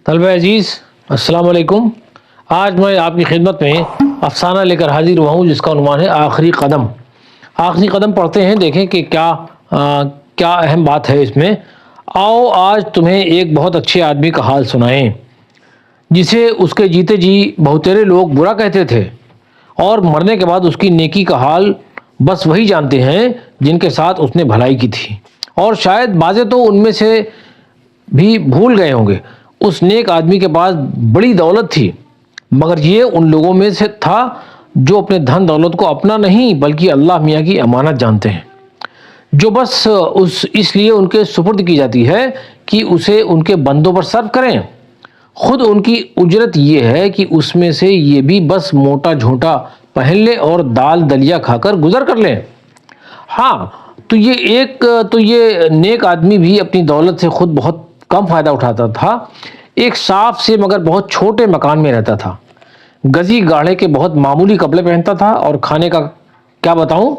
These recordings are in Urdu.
طلبہ عزیز السلام علیکم۔ آج میں آپ کی خدمت میں افسانہ لے کر حاضر ہوا ہوں جس کا عنوان ہے آخری قدم۔ آخری قدم پڑھتے ہیں، دیکھیں کہ کیا اہم بات ہے اس میں۔ آؤ آج تمہیں ایک بہت اچھے آدمی کا حال سنائیں جسے اس کے جیتے جی بہتیرے لوگ برا کہتے تھے، اور مرنے کے بعد اس کی نیکی کا حال بس وہی جانتے ہیں جن کے ساتھ اس نے بھلائی کی تھی، اور شاید بعضے تو ان میں سے بھی بھول گئے ہوں گے۔ اس نیک آدمی کے پاس بڑی دولت تھی، مگر یہ ان لوگوں میں سے تھا جو اپنے دھن دولت کو اپنا نہیں بلکہ اللہ میاں کی امانت جانتے ہیں، جو بس اس لیے ان کے سپرد کی جاتی ہے کہ اسے ان کے بندوں پر صرف کریں۔ خود ان کی اجرت یہ ہے کہ اس میں سے یہ بھی بس موٹا جھوٹا پہن لے اور دال دلیا کھا کر گزر کر لیں۔ ہاں، تو یہ نیک آدمی بھی اپنی دولت سے خود بہت کم فائدہ اٹھاتا تھا۔ ایک صاف سے مگر بہت چھوٹے مکان میں رہتا تھا، گزی گاڑھے کے بہت معمولی کپڑے پہنتا تھا، اور کھانے کا کیا بتاؤں،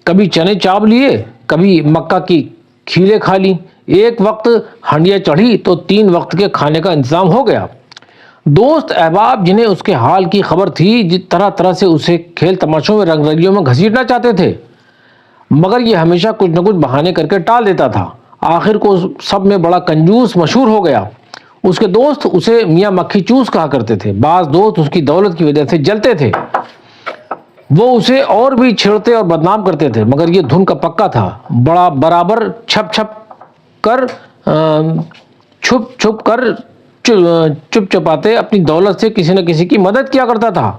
کبھی چنے چاپ لیے، کبھی مکہ کی کھیلیں کھا لی۔ ایک وقت ہنڈیا چڑھی تو 3 وقت کے کھانے کا انتظام ہو گیا۔ دوست احباب جنہیں اس کے حال کی خبر تھی طرح طرح سے اسے کھیل تماشوں میں رنگ رلیوں میں گھسیٹنا چاہتے تھے، مگر یہ ہمیشہ کچھ نہ کچھ بہانے کر کے ٹال دیتا تھا۔ آخر کو سب میں بڑا کنجوس مشہور ہو گیا۔ اس کے دوست اسے میاں مکھی چوس کہا کرتے تھے۔ بعض دوست اس کی دولت کی وجہ سے جلتے تھے، وہ اسے اور بھی چھیڑتے اور بدنام کرتے تھے، مگر یہ دھن کا پکا تھا، بڑا برابر چھپ چپاتے اپنی دولت سے کسی نہ کسی کی مدد کیا کرتا تھا،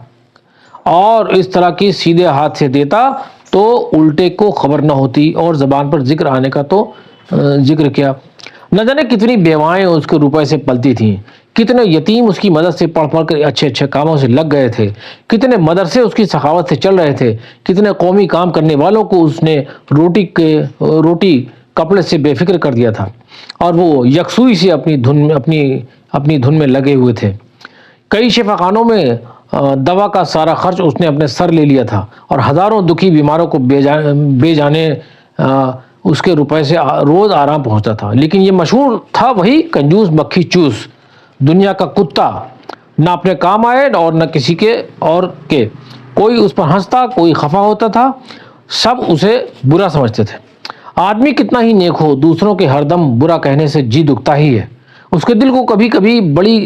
اور اس طرح کی سیدھے ہاتھ سے دیتا تو الٹے کو خبر نہ ہوتی، اور زبان پر ذکر آنے کا تو ذکر کیا۔ نہ جانے کتنی بیوائیں اس کے روپے سے پلتی تھیں، کتنے یتیم اس کی مدد سے پڑھ پڑھ کر اچھے اچھے کاموں سے لگ گئے تھے، کتنے مدرسے اس کی سخاوت سے چل رہے تھے، کتنے قومی کام کرنے والوں کو اس نے روٹی کپڑے سے بے فکر کر دیا تھا، اور وہ یکسوئی سے اپنی دھن میں لگے ہوئے تھے۔ کئی شفا خانوں میں دوا کا سارا خرچ اس نے اپنے سر لے لیا تھا، اور ہزاروں دکھی بیماروں کو بے جانے اس کے روپے سے روز آرام پہنچتا تھا۔ لیکن یہ مشہور تھا وہی کنجوس مکھی چوس، دنیا کا کتا، نہ اپنے کام آئے اور نہ کسی کے اور کے۔ کوئی اس پر ہنستا، کوئی خفا ہوتا تھا، سب اسے برا سمجھتے تھے۔ آدمی کتنا ہی نیک ہو، دوسروں کے ہر دم برا کہنے سے جی دکھتا ہی ہے۔ اس کے دل کو کبھی کبھی بڑی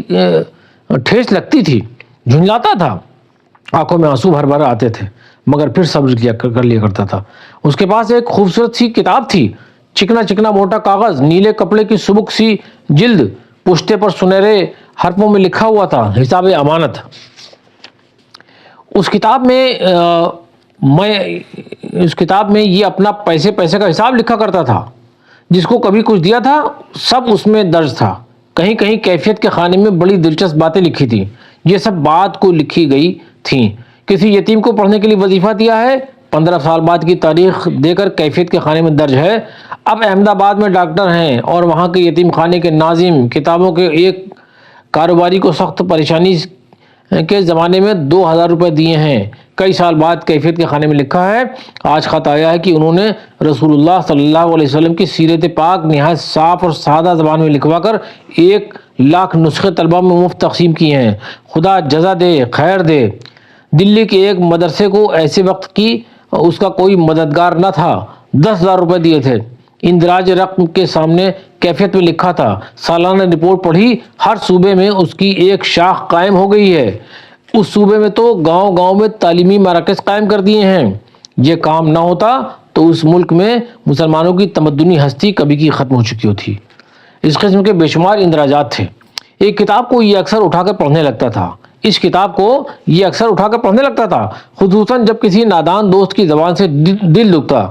ٹھیس لگتی تھی، جھنجلاتا تھا، آنکھوں میں آنسو بھر بھر آتے تھے، مگر پھر صبر کر لیا کرتا تھا۔ اس کے پاس ایک خوبصورت سی کتاب تھی، چکنا چکنا موٹا کاغذ، نیلے کپڑے کی سبک سی جلد، پشتے پر سنہرے حرفوں میں لکھا ہوا تھا حساب امانت۔ اس کتاب میں یہ اپنا پیسے کا حساب لکھا کرتا تھا، جس کو کبھی کچھ دیا تھا سب اس میں درج تھا۔ کہیں کہیں کیفیت کے خانے میں بڑی دلچسپ باتیں لکھی تھیں، یہ سب بات کو لکھی گئی تھیں۔ کسی یتیم کو پڑھنے کے لیے وظیفہ دیا ہے، 15 سال بعد کی تاریخ دے کر کیفیت کے خانے میں درج ہے۔ اب احمد آباد میں ڈاکٹر ہیں اور وہاں کے یتیم خانے کے ناظم کتابوں کے ایک کاروباری کو سخت پریشانی کے زمانے میں 2000 روپے دیے ہیں۔ کئی سال بعد کیفیت کے خانے میں لکھا ہے، آج خط آیا ہے کہ انہوں نے رسول اللہ صلی اللہ علیہ وسلم کی سیرت پاک نہایت صاف اور سادہ زبان میں لکھوا کر 1,00,000 نسخے طلبہ میں مفت تقسیم کیے ہیں۔ خدا جزا دے، خیر دے۔ دلی کے ایک مدرسے کو ایسے وقت کی اس کا کوئی مددگار نہ تھا، 10,000 روپے دیے تھے۔ اندراج رقم کے سامنے کیفیت میں لکھا تھا، سالانہ رپورٹ پڑھی، ہر صوبے میں اس کی ایک شاخ قائم ہو گئی ہے۔ اس صوبے میں تو گاؤں گاؤں میں تعلیمی مراکز قائم کر دیے ہیں۔ یہ کام نہ ہوتا تو اس ملک میں مسلمانوں کی تمدنی ہستی کبھی کی ختم ہو چکی ہوتی۔ اس قسم کے بے شمار اندراجات تھے۔ ایک کتاب کو یہ اکثر اٹھا کر پڑھنے لگتا تھا، خصوصاً جب کسی نادان دوست کی زبان سے دل دکھتا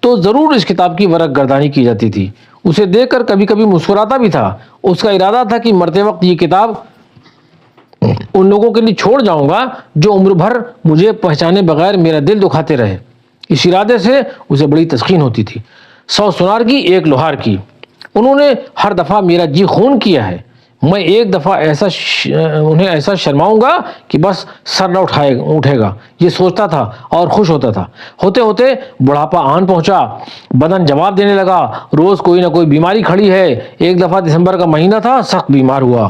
تو ضرور اس کتاب کی ورق گردانی کی جاتی تھی۔ اسے دیکھ کر کبھی کبھی مسکراتا بھی تھا۔ اس کا ارادہ تھا کہ مرتے وقت یہ کتاب ان لوگوں کے لیے چھوڑ جاؤں گا جو عمر بھر مجھے پہچانے بغیر میرا دل دکھاتے رہے۔ اس ارادے سے اسے بڑی تسکین ہوتی تھی۔ 100 سونار کی 1 لوہار کی، انہوں نے ہر دفعہ میرا جی خون کیا ہے۔ میں ایک دفعہ انہیں ایسا شرماؤں گا کہ بس سر نہ اٹھے گا، یہ سوچتا تھا اور خوش ہوتا تھا۔ ہوتے ہوتے بڑھاپا آن پہنچا، بدن جواب دینے لگا، روز کوئی نہ کوئی بیماری کھڑی ہے۔ ایک دفعہ دسمبر کا مہینہ تھا، سخت بیمار ہوا،